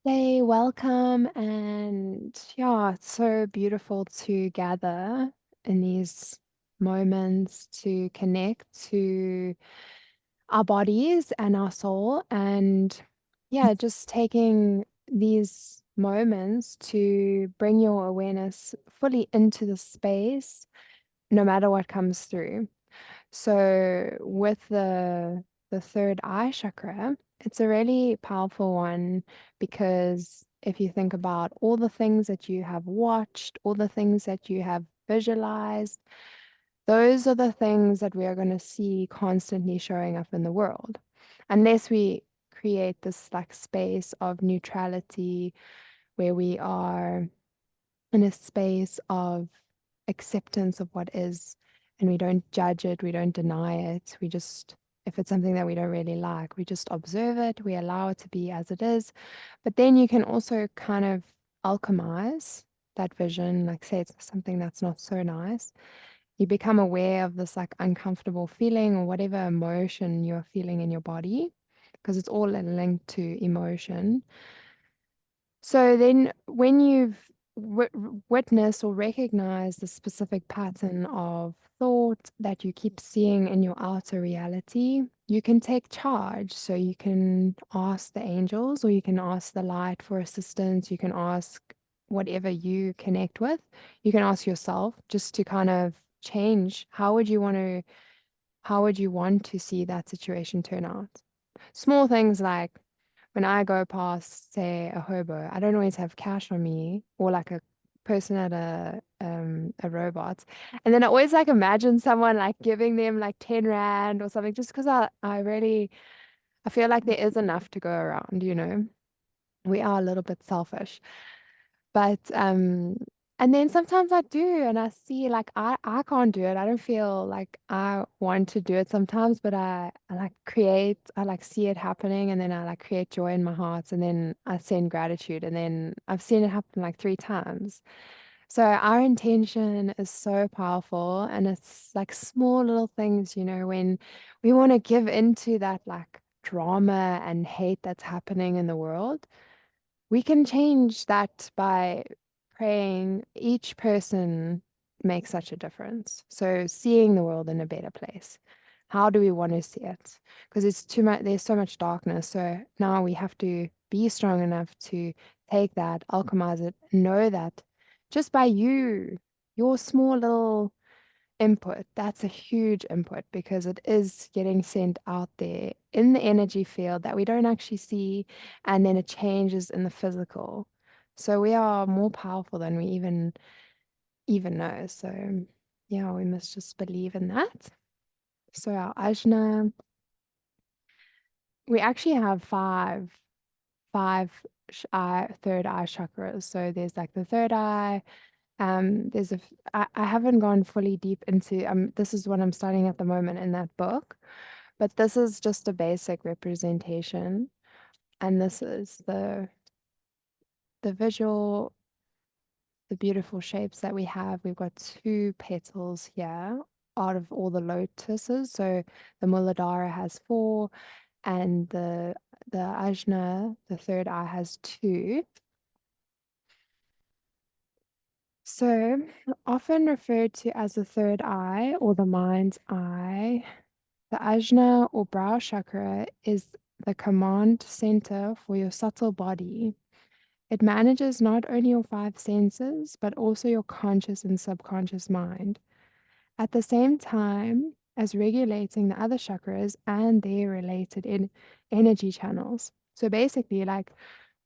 say welcome. And yeah, it's so beautiful to gather in these moments to connect to our bodies and our soul. And yeah, just taking these moments to bring your awareness fully into the space, no matter what comes through. So with the third eye chakra, it's a really powerful one because if you think about all the things that you have watched, all the things that you have visualized, those are the things that we are going to see constantly showing up in the world. Unless we create this like space of neutrality where we are in a space of acceptance of what is, and we don't judge it, we don't deny it. We just, if it's something that we don't really like, we just observe it, we allow it to be as it is. But then you can also kind of alchemize that vision, like say it's something that's not so nice. You become aware of this like uncomfortable feeling or whatever emotion you're feeling in your body, because it's all linked to emotion. So then, when you've witnessed or recognized the specific pattern of thought that you keep seeing in your outer reality, you can take charge. So you can ask the angels or you can ask the light for assistance. You can ask whatever you connect with. You can ask yourself just to kind of change. How would you want to see that situation turn out? Small things like when I go past, say, a hobo, I don't always have cash on me or like a person at a robot. And then I always like imagine someone like giving them like 10 rand or something just because I feel like there is enough to go around, you know. We are a little bit selfish. But and then sometimes I do and I see like I can't do it. I don't feel like I want to do it sometimes, but I like create, I like see it happening and then I like create joy in my heart and then I send gratitude and then I've seen it happen like 3 times. So our intention is so powerful and it's like small little things, you know, when we want to give into that like drama and hate that's happening in the world, we can change that by praying. Each person makes such a difference. So seeing the world in a better place. How do we want to see it? Because it's too much, there's so much darkness. So now we have to be strong enough to take that, alchemize it, know that just by your small little input, that's a huge input because it is getting sent out there in the energy field that we don't actually see, and then it changes in the physical. So we are more powerful than we even know. So yeah, we must just believe in that. So our Ajna, we actually have five third eye chakras. So there's like the third eye. There's I haven't gone fully deep into this is what I'm studying at the moment in that book, but this is just a basic representation, and this is the visual, the beautiful shapes that we have. We've got 2 petals here out of all the lotuses. So the Muladhara has 4, and the Ajna, the third eye, has 2. So, often referred to as the third eye or the mind's eye, the Ajna or brow chakra is the command center for your subtle body. It manages not only your 5 senses, but also your conscious and subconscious mind, at the same time as regulating the other chakras and their related energy channels. So, basically, like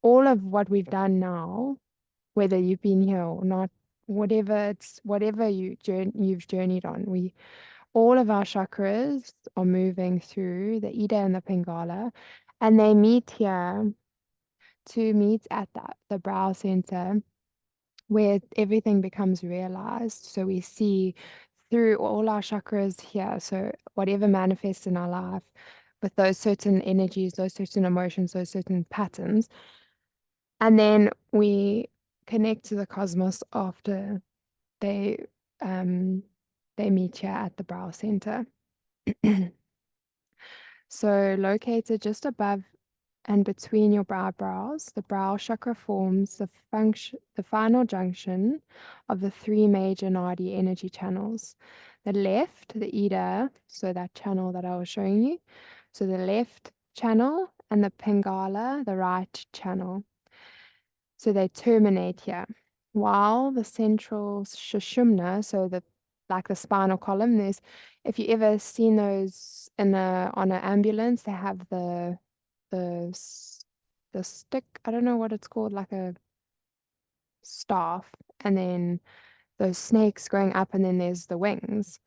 all of what we've done now, whether you've been here or not, whatever you've journeyed on, we all of our chakras are moving through the Ida and the Pingala, and they meet here to meet at the brow center where everything becomes realized. So we see through all our chakras here. So whatever manifests in our life with those certain energies, those certain emotions, those certain patterns, and then we connect to the cosmos after they um they meet here at the brow center. So located just above And between your brows, the brow chakra forms the final junction of the three major nadi energy channels. The left, the Ida, so that channel that I was showing you. So the left channel and the Pingala, the right channel. So they terminate here. While the central Sushumna, so the like the spinal column, there's if you ever seen those in a on an ambulance, they have the the stick, I don't know what it's called, like a staff, and then those snakes going up, and then there's the wings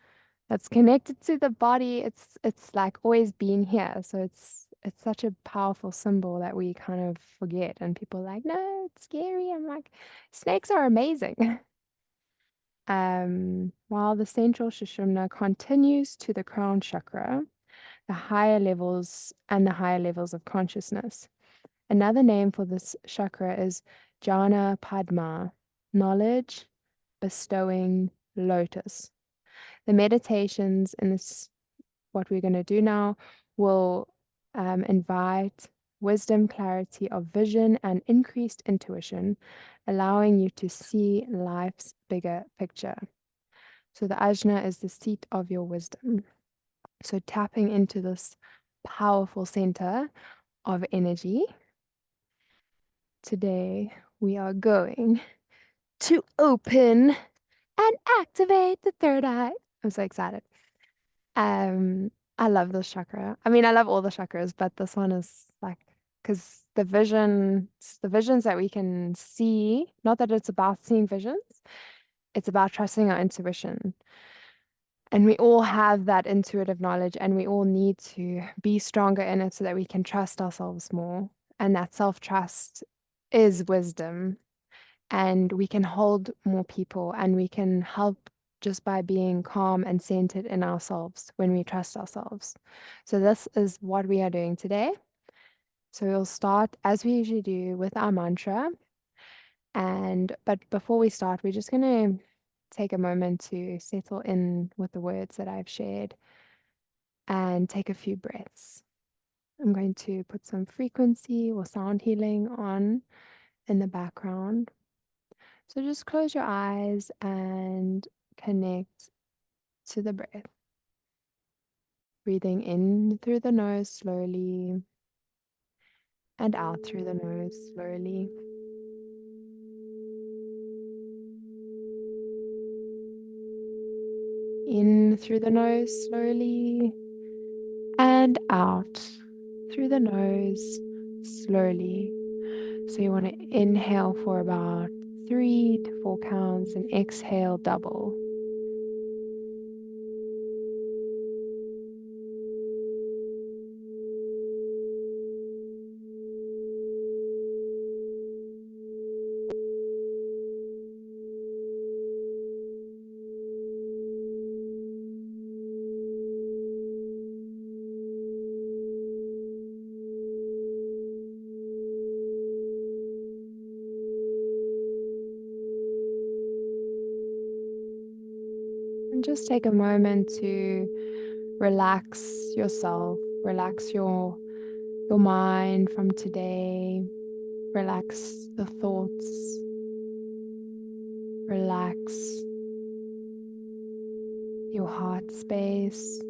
that's connected to the body. It's like always been here. So it's such a powerful symbol that we kind of forget. And people are like, no, it's scary. I'm like, snakes are amazing. While the central Sushumna continues to the crown chakra, the higher levels of consciousness. Another name for this chakra is Jhana Padma, knowledge bestowing lotus. The meditations in this, what we're going to do now, will invite wisdom, clarity of vision, and increased intuition, allowing you to see life's bigger picture. So the Ajna is the seat of your wisdom. So tapping into this powerful center of energy. Today, we are going to open and activate the third eye. I'm so excited. Um, I love this chakra. I mean, I love all the chakras, but this one is like, because the visions that we can see, not that it's about seeing visions, it's about trusting our intuition. And we all have that intuitive knowledge, and we all need to be stronger in it so that we can trust ourselves more. And that self-trust is wisdom, and we can hold more people, and we can help just by being calm and centered in ourselves when we trust ourselves. So this is what we are doing today. So we'll start as we usually do with our mantra. But before we start, we're just going to take a moment to settle in with the words that I've shared and take a few breaths. I'm going to put some frequency or sound healing on in the background. So just close your eyes and connect to the breath. Breathing in through the nose slowly and out through the nose slowly. In through the nose slowly and out through the nose slowly. So you want to inhale for about 3 to 4 counts and exhale double. And just take a moment to relax yourself, relax your mind from today, relax the thoughts, relax your heart space.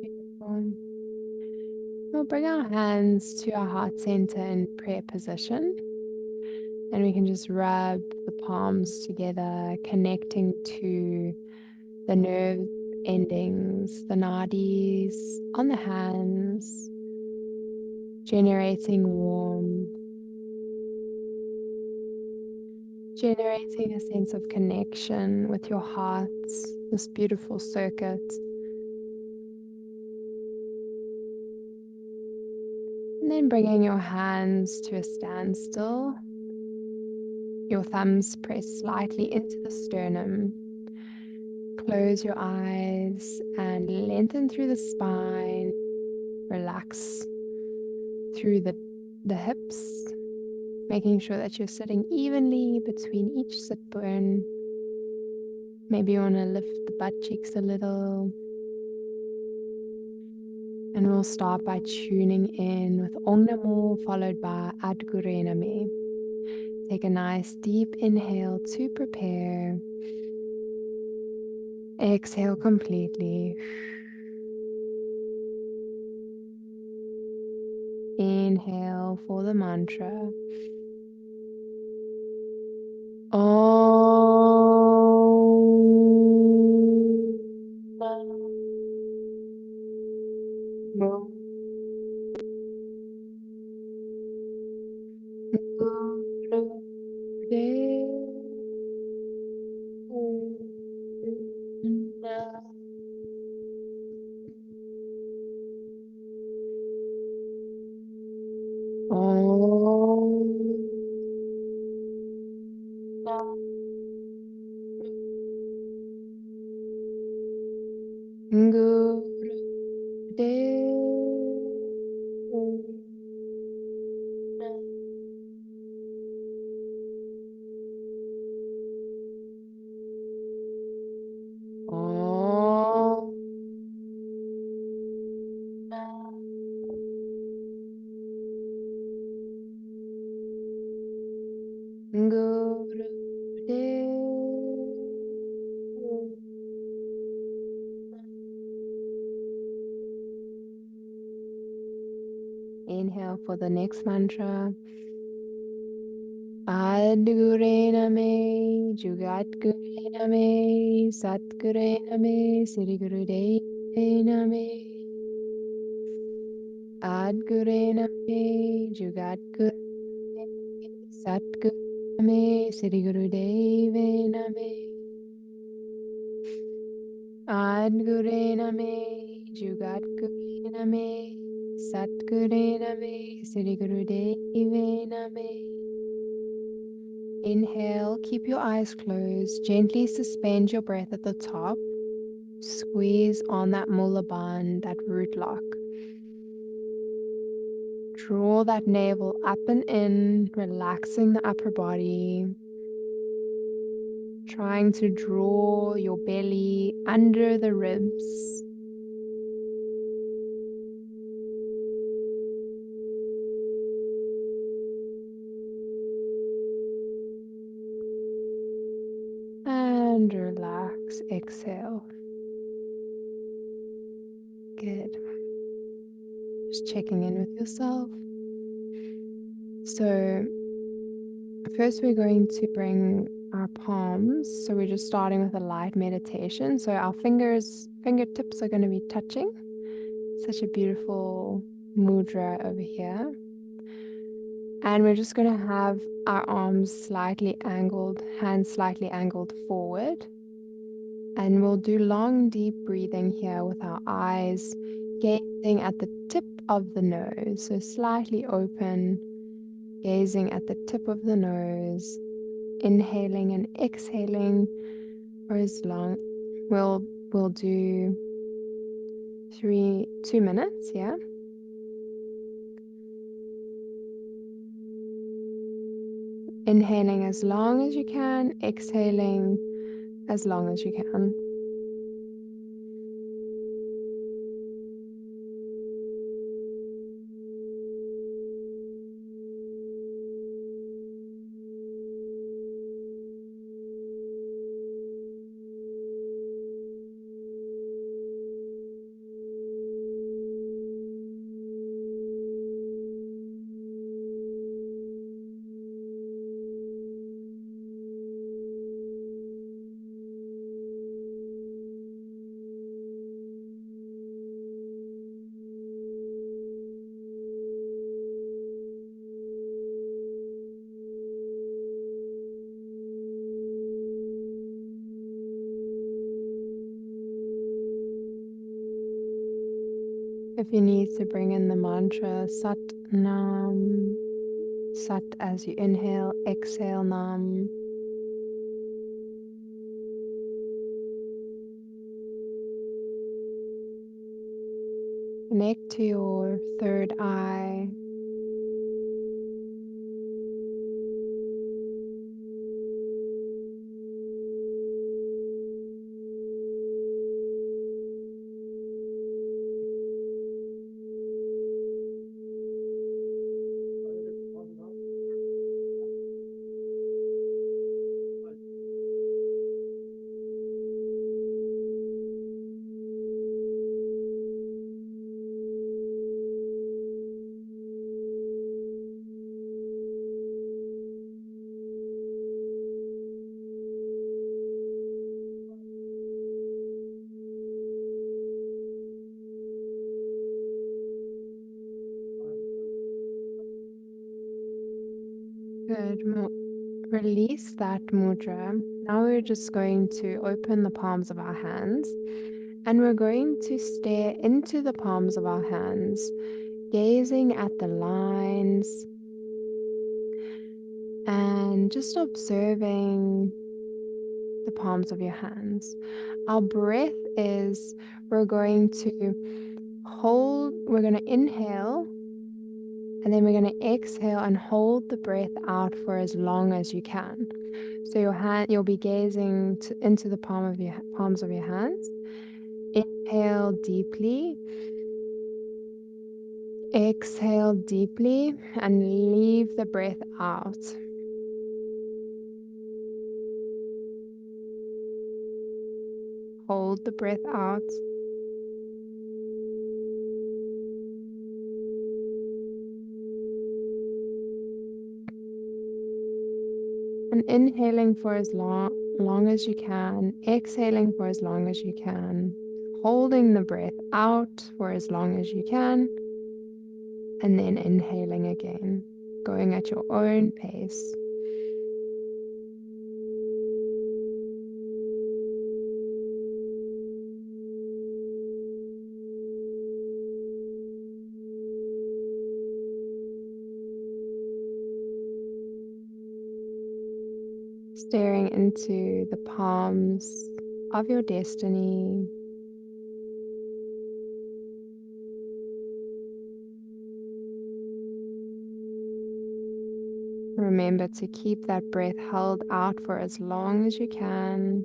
Beautiful. We'll bring our hands to our heart center in prayer position, and we can just rub the palms together, connecting to the nerve endings, the nadis on the hands, generating warmth, generating a sense of connection with your heart, this beautiful circuit. And then bringing your hands to a standstill Your thumbs press slightly into the sternum. Close your eyes and lengthen through the spine. Relax through the hips, making sure that you're sitting evenly between each sit bone. Maybe you want to lift the butt cheeks a little. And we'll start by tuning in with Om Namo followed by Adgure Name. Take a nice deep inhale to prepare. Exhale completely. Inhale for the mantra. Om Namo Inhale for the next mantra. Adgure Name, Jugat Gure Name, Sat Gure Name, Sri Guru Deve Name. Adgure Name, Jugat Gure Name, Sat Guru Name, Sri Guru Deve Name. Adgure Name, Jugat Gure Name, Sat Gure Name, Sri Guru Deve Name. Inhale, keep your eyes closed. Gently suspend your breath at the top. Squeeze on that mula band, that root lock. Draw that navel up and in, relaxing the upper body. Trying to draw your belly under the ribs. And relax, exhale. Good. Just checking in with yourself. So first we're going to bring our palms. So we're just starting with a light meditation. So our fingertips are going to be touching. Such a beautiful mudra over here. And we're just going to have our arms slightly angled, hands slightly angled forward. And we'll do long, deep breathing here with our eyes gazing at the tip of the nose. So slightly open, gazing at the tip of the nose, inhaling and exhaling for as long. We'll do 2 minutes, yeah. Inhaling as long as you can, exhaling as long as you can. If you need to bring in the mantra Sat Nam, Sat as you inhale, exhale, Nam. Connect to your third eye. Good. Release that mudra. Now we're just going to open the palms of our hands and we're going to stare into the palms of our hands, gazing at the lines and just observing the palms of your hands. Our breath is we're going to we're going to inhale and then we're going to exhale and hold the breath out for as long as you can. So you'll be gazing into the palms of your hands. Inhale deeply, exhale deeply, and leave the breath out. Hold the breath out. And inhaling for as long as you can, exhaling for as long as you can, holding the breath out for as long as you can, and then inhaling again, going at your own pace. Staring into the palms of your destiny. Remember to keep that breath held out for as long as you can.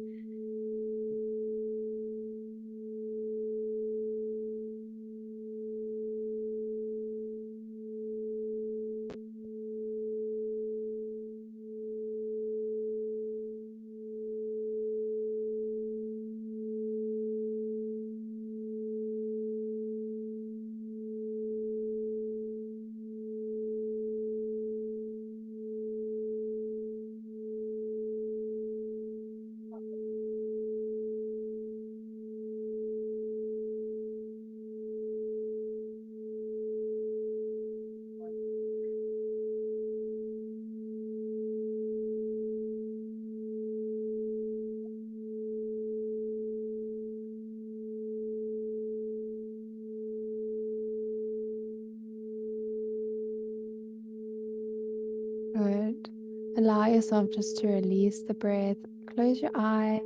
Good. Allow yourself just to release the breath. Close your eyes.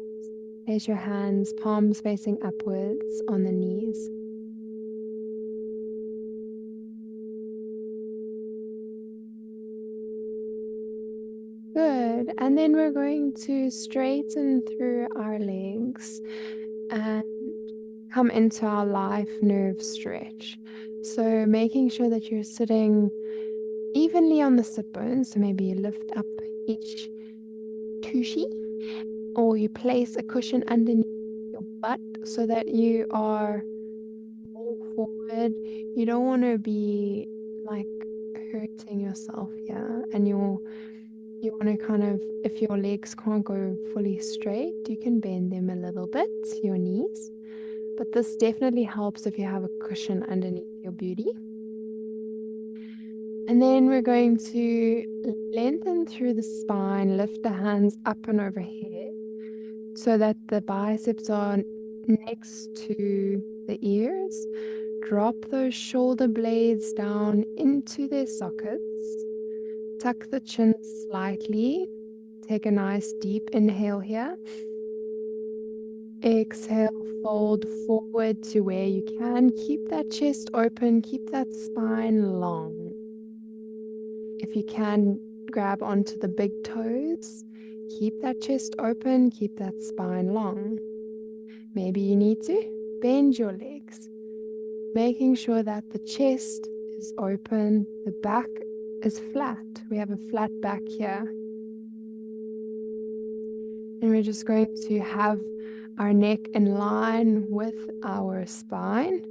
Place your hands, palms facing upwards on the knees. Good. And then we're going to straighten through our legs and come into our life nerve stretch. So making sure that you're sitting evenly on the sit bones. So maybe you lift up each tushy or you place a cushion underneath your butt so that you are more forward. You don't want to be like hurting yourself here, and you want to kind of, if your legs can't go fully straight, you can bend them a little bit, your knees. But this definitely helps if you have a cushion underneath your booty. And then we're going to lengthen through the spine, lift the hands up and overhead so that the biceps are next to the ears. Drop those shoulder blades down into their sockets. Tuck the chin slightly. Take a nice deep inhale here. Exhale, fold forward to where you can. Keep that chest open, keep that spine long. If you can, grab onto the big toes. Keep that chest open, keep that spine long. Maybe you need to bend your legs, making sure that the chest is open, the back is flat. We have a flat back here. And we're just going to have our neck in line with our spine.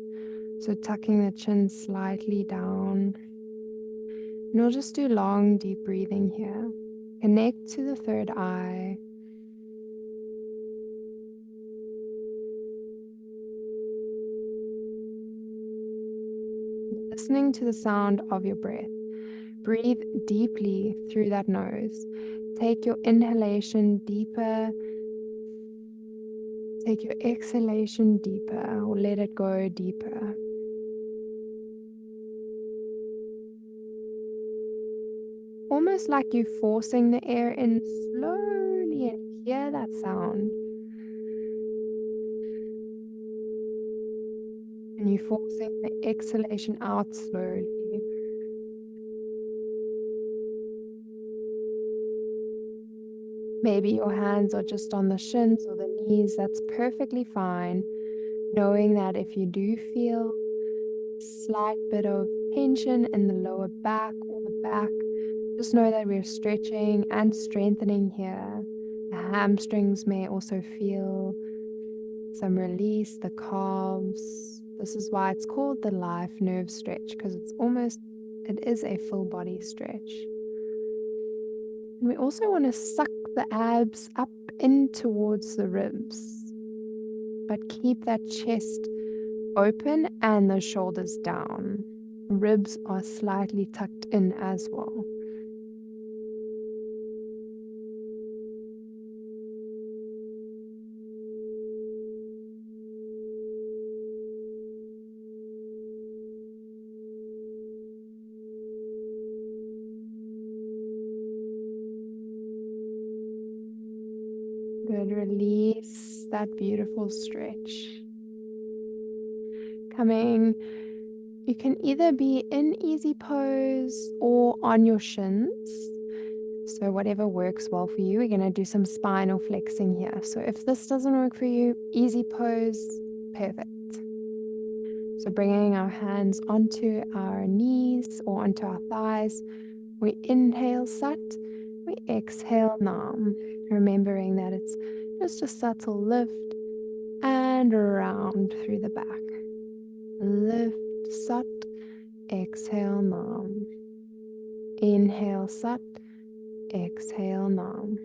So tucking the chin slightly down. And we'll just do long, deep breathing here. Connect to the third eye. Listening to the sound of your breath. Breathe deeply through that nose. Take your inhalation deeper. Take your exhalation deeper, or let it go deeper. Almost like you're forcing the air in slowly, and you hear that sound. And you're forcing the exhalation out slowly. Maybe your hands are just on the shins or the knees. That's perfectly fine. Knowing that if you do feel a slight bit of tension in the lower back or the back, just know that we're stretching and strengthening here. The hamstrings may also feel some release, the calves. This is why it's called the life nerve stretch, because it is a full body stretch. And we also want to suck the abs up in towards the ribs, but keep that chest open and the shoulders down. Ribs are slightly tucked in as well. Good. Release that beautiful stretch. You can either be in easy pose or on your shins. So whatever works well for you. We're going to do some spinal flexing here. So if this doesn't work for you, easy pose, perfect. So bringing our hands onto our knees or onto our thighs. We inhale Sat, we exhale Nam. Remembering that it's just a subtle lift and round through the back. Lift Sat, exhale Nam. Inhale Sat, exhale Nam.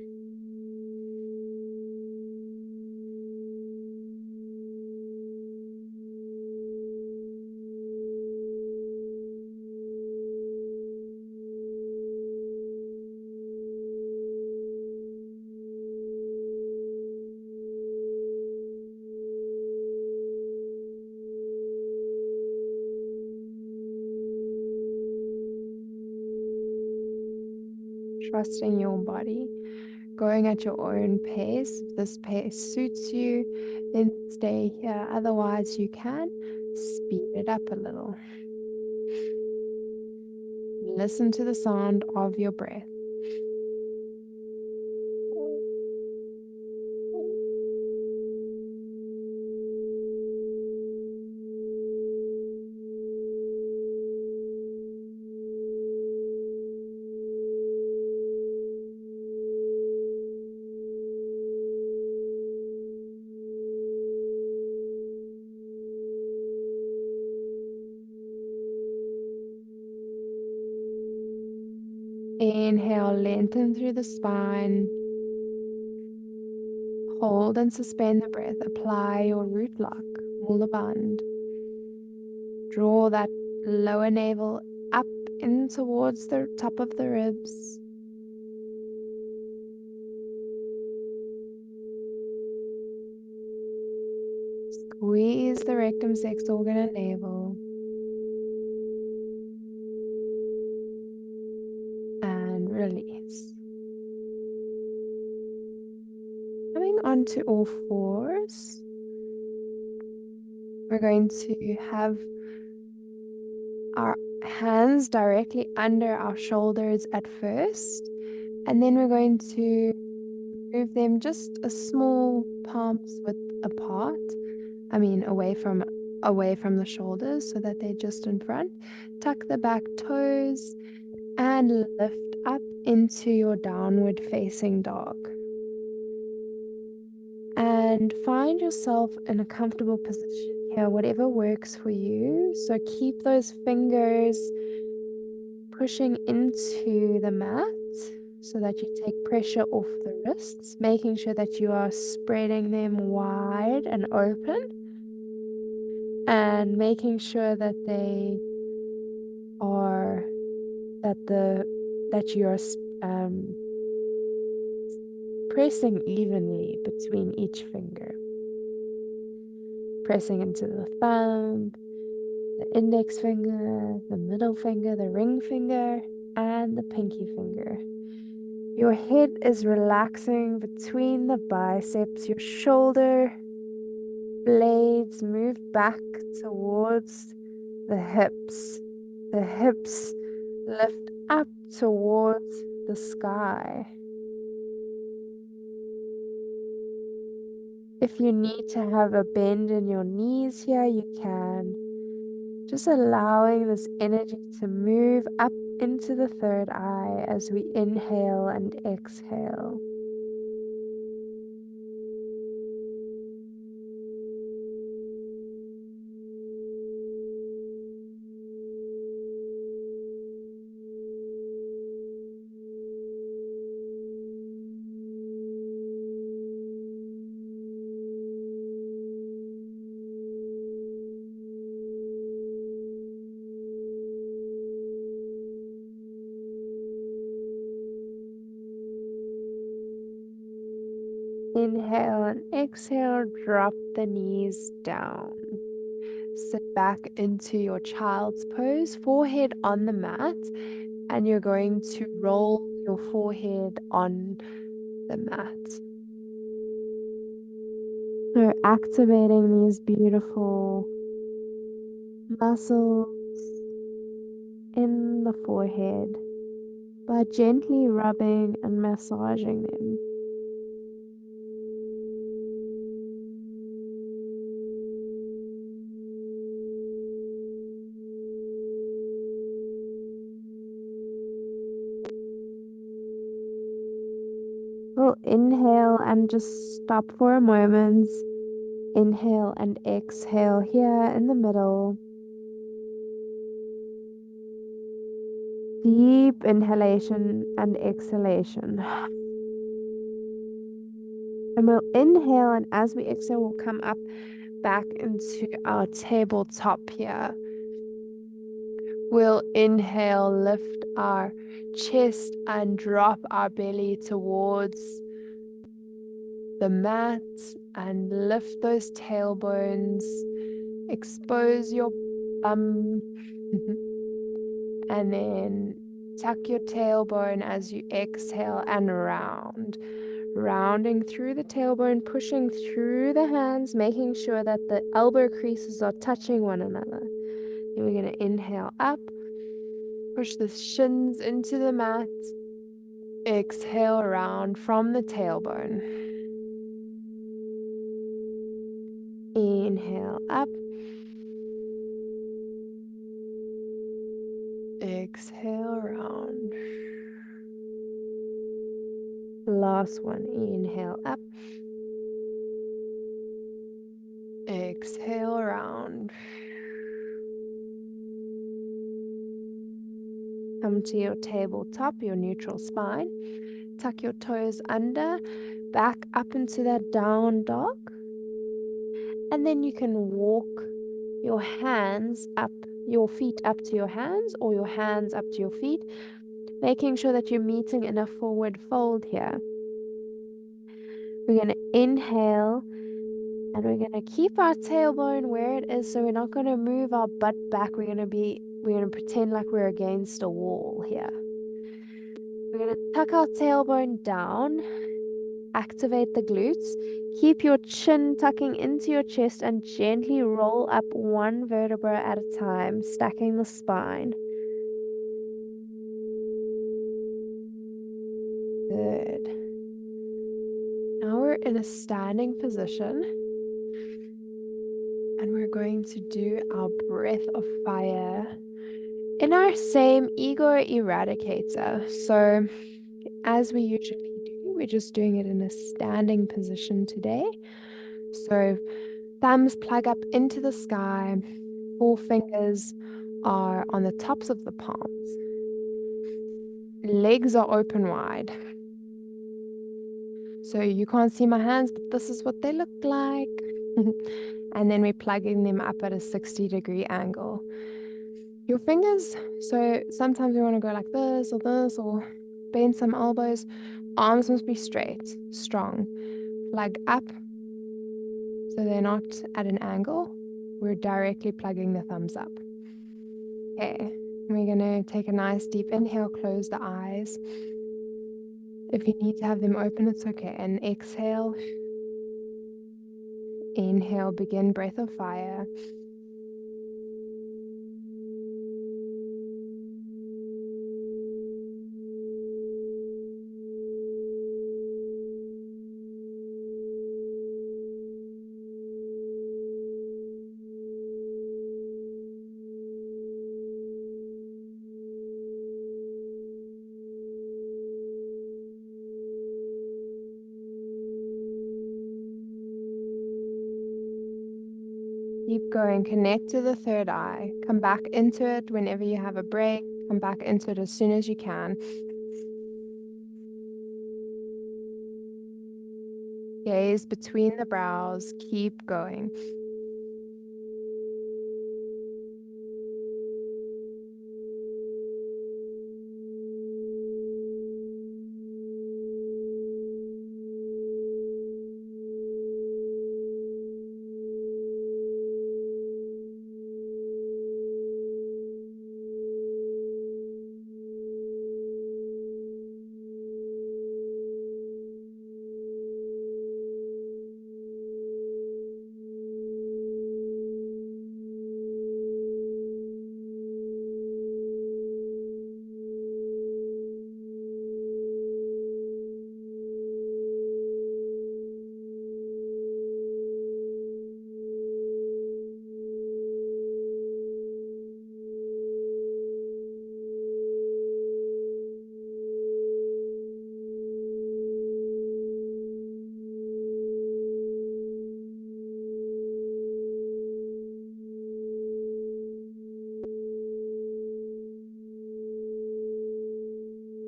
Trusting your body, going at your own pace. If this pace suits you, then stay here. Otherwise, you can speed it up a little. Listen to the sound of your breath. Inhale, lengthen through the spine. Hold and suspend the breath. Apply your root lock, Mula Bandh. Draw that lower navel up in towards the top of the ribs. Squeeze the rectum, sex organ, and navel. And onto all fours. We're going to have our hands directly under our shoulders at first, and then we're going to move them just a small palms width apart. I mean, away from the shoulders so that they're just in front. Tuck the back toes and lift up into your downward facing dog. And find yourself in a comfortable position here, whatever works for you. So keep those fingers pushing into the mat so that you take pressure off the wrists, making sure that you are spreading them wide and open, and making sure that they are that you are pressing evenly between each finger, pressing into the thumb, the index finger, the middle finger, the ring finger, and the pinky finger. Your head is relaxing between the biceps. Your shoulder blades move back towards the hips. The hips lift up towards the sky. If you need to have a bend in your knees here, you can. Just allowing this energy to move up into the third eye as we inhale and exhale. Inhale and exhale, drop the knees down. Sit back into your child's pose, forehead on the mat, and you're going to roll your forehead on the mat. So activating these beautiful muscles in the forehead by gently rubbing and massaging them. We'll inhale and just stop for a moment. Inhale and exhale here in the middle. Deep inhalation and exhalation. And we'll inhale, and as we exhale, we'll come up back into our tabletop here. We'll inhale, lift our chest and drop our belly towards the mat and lift those tailbones. Expose your bum and then tuck your tailbone as you exhale and rounding through the tailbone, pushing through the hands, making sure that the elbow creases are touching one another. Then we're going to inhale up, push the shins into the mat, exhale round from the tailbone. Inhale up, exhale round. Last one, inhale up, exhale round. Come to your tabletop, your neutral spine. Tuck your toes under, back up into that down dog. And then you can walk your hands up, your feet up to your hands, or your hands up to your feet, making sure that you're meeting in a forward fold here. We're going to inhale, and we're going to keep our tailbone where it is, so we're not going to move our butt back. We're going to pretend like we're against a wall here. We're going to tuck our tailbone down, Activate the glutes. Keep your chin tucking into your chest and gently roll up one vertebra at a time, stacking the spine. Good. Now we're in a standing position and we're going to do our breath of fire in our same ego eradicator. So, as we usually do, we're just doing it in a standing position today. So, thumbs plug up into the sky, four fingers are on the tops of the palms, legs are open wide. So, you can't see my hands, but this is what they look like. And then we're plugging them up at a 60-degree angle. Your fingers, so sometimes we want to go like this, or bend some elbows. Arms must be straight, strong. Plug up so they're not at an angle. We're directly plugging the thumbs up. Okay, we're going to take a nice deep inhale, close the eyes. If you need to have them open, it's okay. And exhale. Inhale, begin breath of fire. Keep going. Connect to the third eye. Come back into it whenever you have a break. Come back into it as soon as you can. Gaze between the brows. Keep going.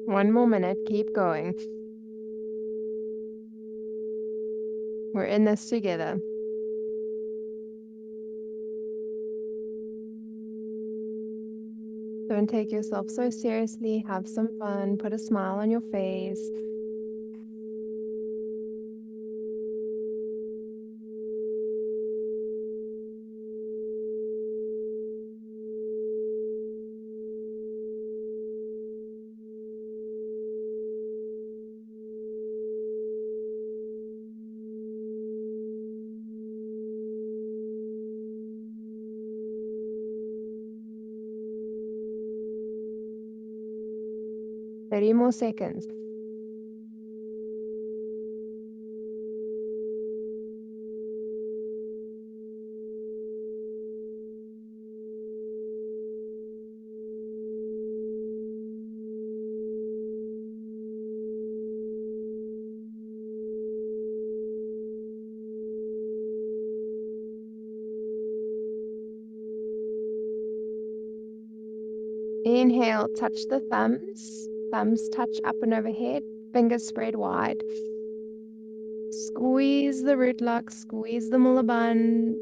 One more minute. Keep going. We're in this together. Don't take yourself so seriously. Have some fun. Put a smile on your face. Thirty more seconds. Inhale, touch the thumbs. Thumbs touch up and overhead. Fingers spread wide. Squeeze the root lock. Squeeze the mullaband.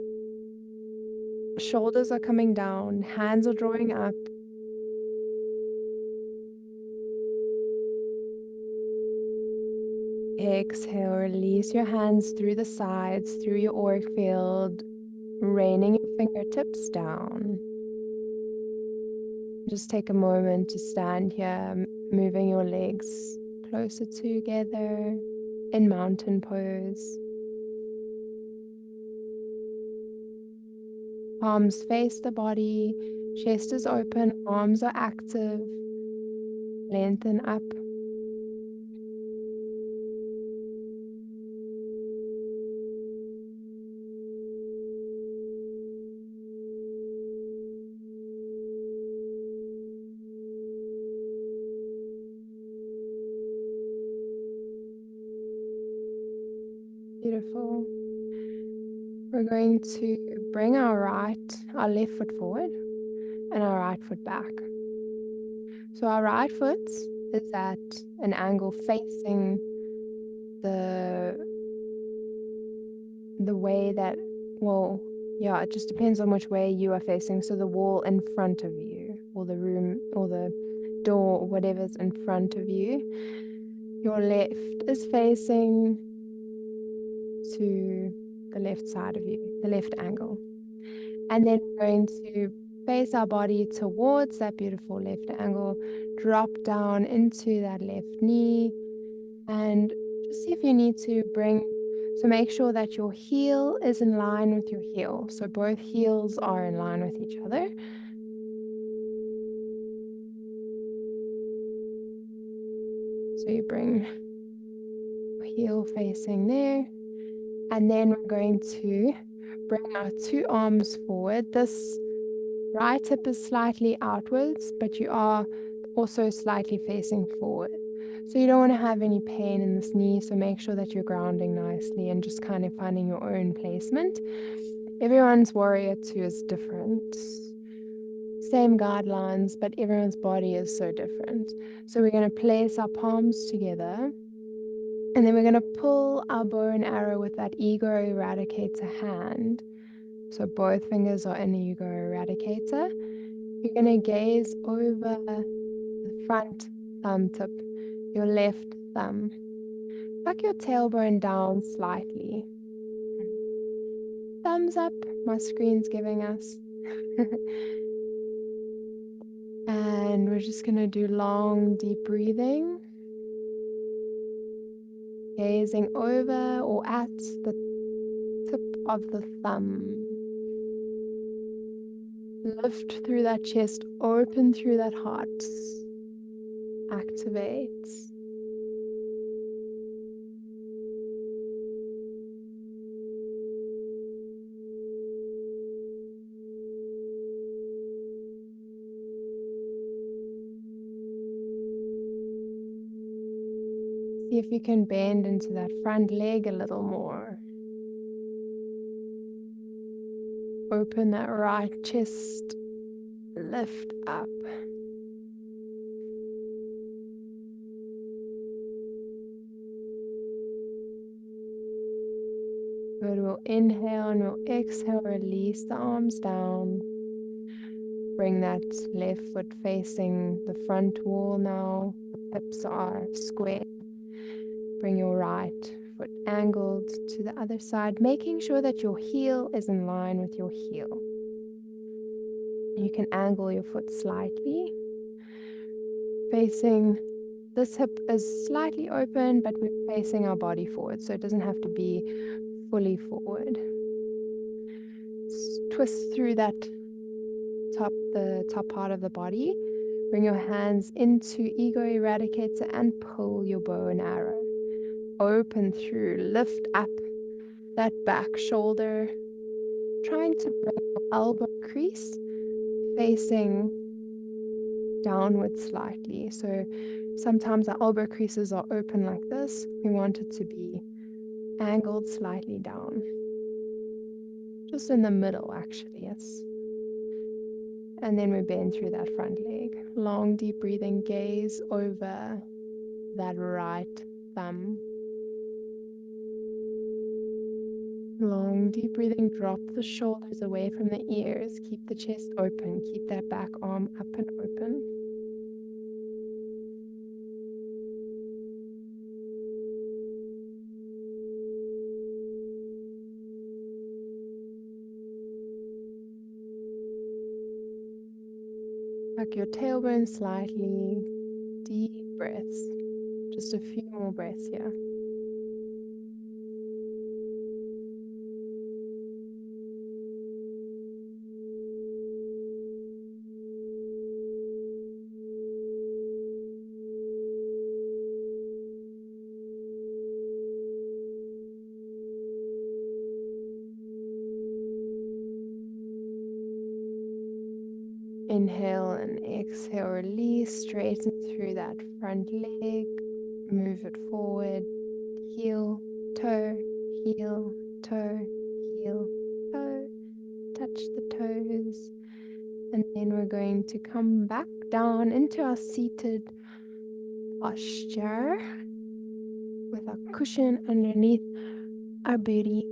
Shoulders are coming down. Hands are drawing up. Exhale, release your hands through the sides, through your auric field, raining your fingertips down. Just take a moment to stand here, moving your legs closer together. in mountain pose. Palms face the body, chest is open, arms are active, lengthen up. Beautiful. We're going to bring our left foot forward and our right foot back. So our right foot is at an angle facing the way that, well, yeah, it just depends on which way you are facing. So the wall in front of you, or the room, or the door, or whatever's in front of you. Your left is facing to the left side of you, the left angle. And then we're going to face our body towards that beautiful left angle, drop down into that left knee, and just see if you need to make sure that your heel is in line with your heel. So both heels are in line with each other. So you bring your heel facing there, and then we're going to bring our two arms forward. This right hip is slightly outwards, but you are also slightly facing forward. So you don't want to have any pain in this knee, so make sure that you're grounding nicely and just kind of finding your own placement. Everyone's warrior two is different. Same guidelines, but everyone's body is so different. So we're going to place our palms together, and then we're going to pull our bow and arrow with that ego eradicator hand. So both fingers are in the ego eradicator. You're going to gaze over the front thumb tip, your left thumb. Tuck your tailbone down slightly. Thumbs up, my screen's giving us. And we're just going to do long, deep breathing. Gazing over or at the tip of the thumb. Lift through that chest, open through that heart. Activate. See if you can bend into that front leg a little more. Open that right chest, lift up. Good, we'll inhale and we'll exhale, release the arms down. Bring that left foot facing the front wall now. Hips are square. Bring your right foot angled to the other side, making sure that your heel is in line with your heel. You can angle your foot slightly. This hip is slightly open, but we're facing our body forward, so it doesn't have to be fully forward. Twist through the top part of the body. Bring your hands into ego eradicator and pull your bow and arrow. Open through, lift up that back shoulder, trying to bring your elbow crease facing downwards slightly. So sometimes our elbow creases are open like this. We want it to be angled slightly down. Just in the middle, actually. And then we bend through that front leg. Long, deep breathing, gaze over that right thumb. Long, deep breathing, drop the shoulders away from the ears. Keep the chest open. Keep that back arm up and open. Tuck your tailbone slightly. Deep breaths. Just a few more breaths here. Inhale and exhale, release, straighten through that front leg, move it forward, heel, toe, heel, toe, heel, toe, touch the toes. And then we're going to come back down into our seated posture with our cushion underneath our booty.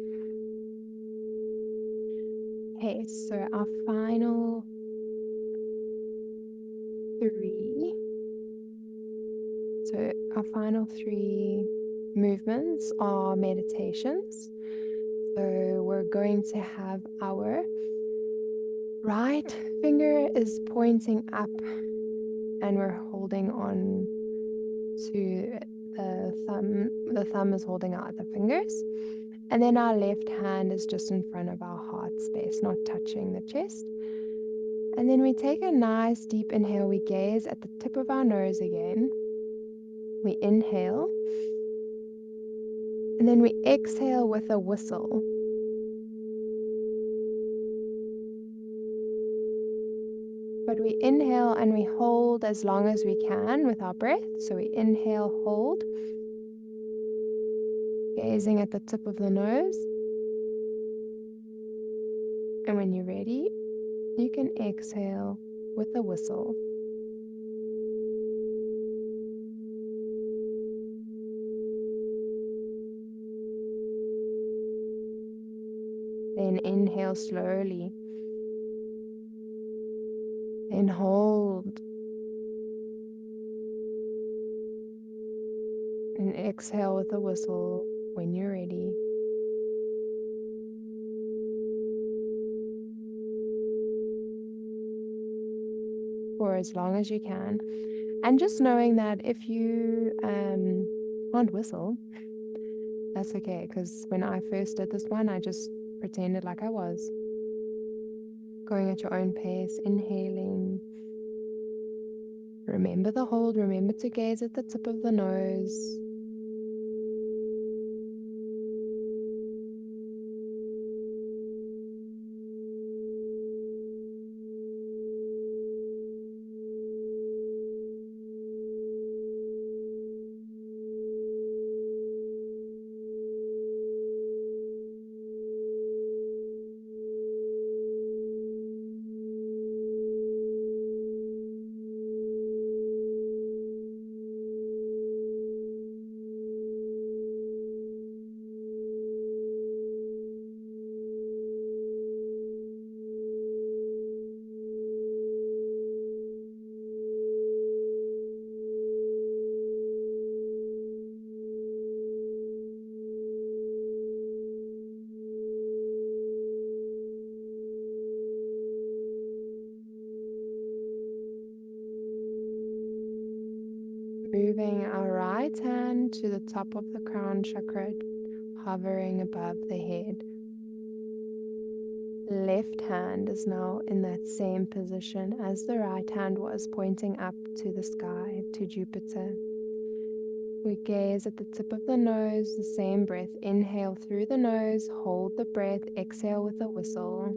Okay, so our final three. So our final three movements are meditations. So we're going to have our right finger is pointing up and we're holding on to the thumb. The thumb is holding out the fingers. And then our left hand is just in front of our heart space, not touching the chest. And then we take a nice deep inhale. We gaze at the tip of our nose again. We inhale. And then we exhale with a whistle. But we inhale and we hold as long as we can with our breath. So we inhale, hold, gazing at the tip of the nose. And when you're ready, you can exhale with a whistle. Then inhale slowly. Then hold. And exhale with a whistle when you're ready. For as long as you can. And just knowing that if you can't whistle, that's okay. Because when I first did this one, I just pretended like I was. Going at your own pace, inhaling. Remember the hold, remember to gaze at the tip of the nose. Moving our right hand to the top of the crown chakra, hovering above the head. Left hand is now in that same position as the right hand was, pointing up to the sky, to Jupiter. We gaze at the tip of the nose, the same breath. Inhale through the nose, hold the breath, exhale with a whistle.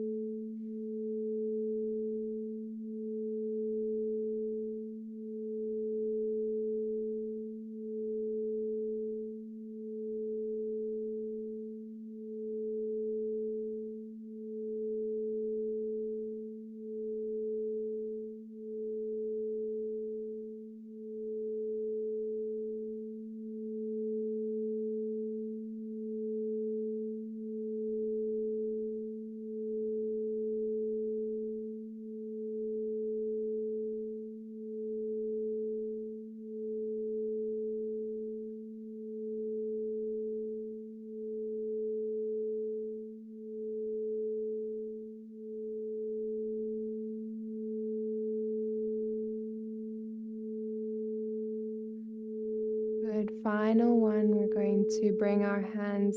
Good. Final one, we're going to bring our hands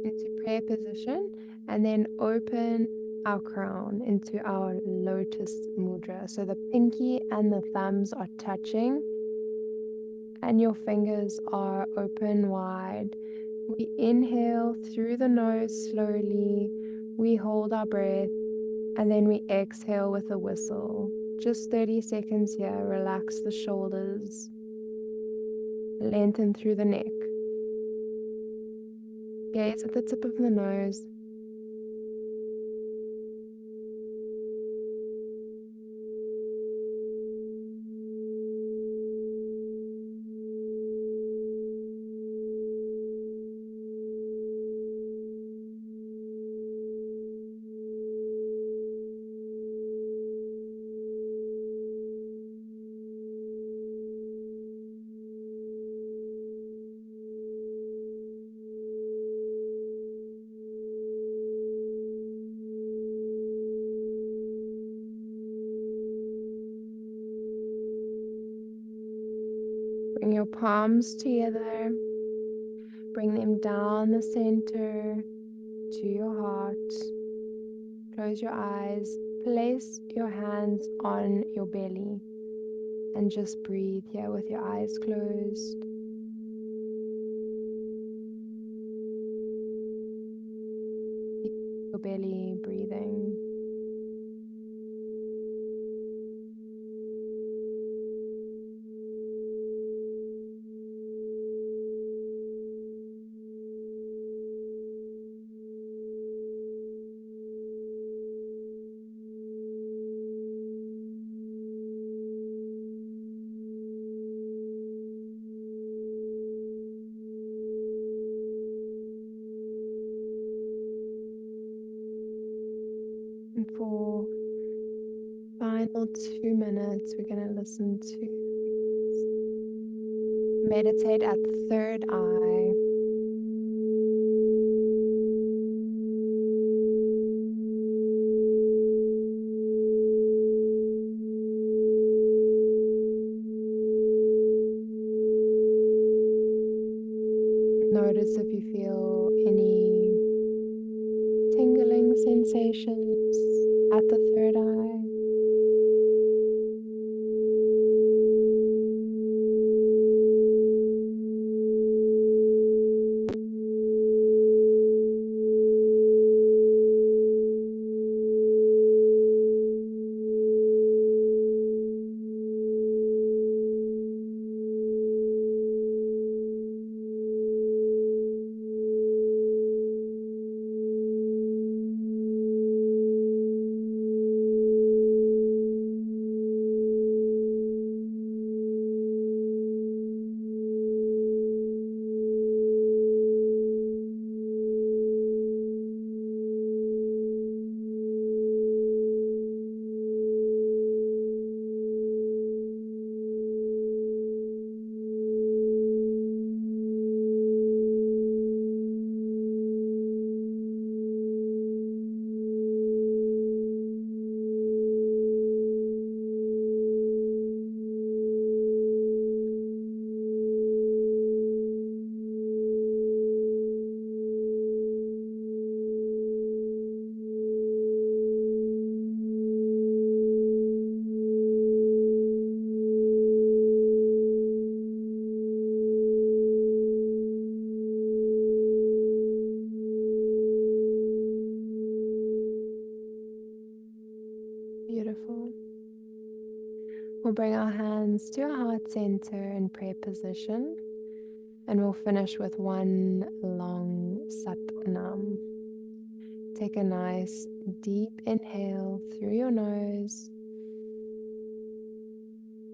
into prayer position and then open our crown into our lotus mudra. So the pinky and the thumbs are touching and your fingers are open wide. We inhale through the nose slowly. We hold our breath and then we exhale with a whistle. Just 30 seconds here. Relax the shoulders, lengthen through the neck. Gaze at the tip of the nose. Bring your palms together. Bring them down the center to your heart. Close your eyes. Place your hands on your belly and just breathe here with your eyes closed. Your belly breathing. And for final 2 minutes, we're going to listen to meditate at the third eye. Notice if you feel any tingling sensations at the third eye. Beautiful. We'll bring our hands to our heart center in prayer position, and we'll finish with one long Sat Nam. Take a nice deep inhale through your nose.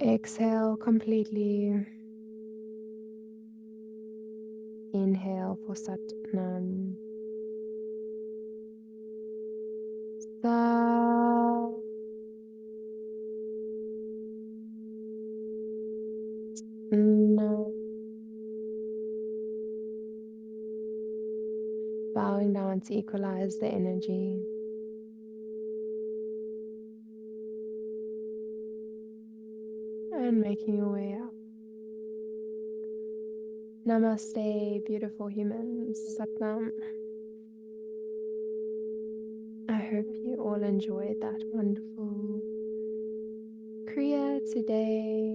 Exhale completely. Inhale for Sat Nam. Sat Nam. Bowing down to equalize the energy. And making your way up. Namaste, beautiful humans. Satnam. I hope you all enjoyed that wonderful Kriya today.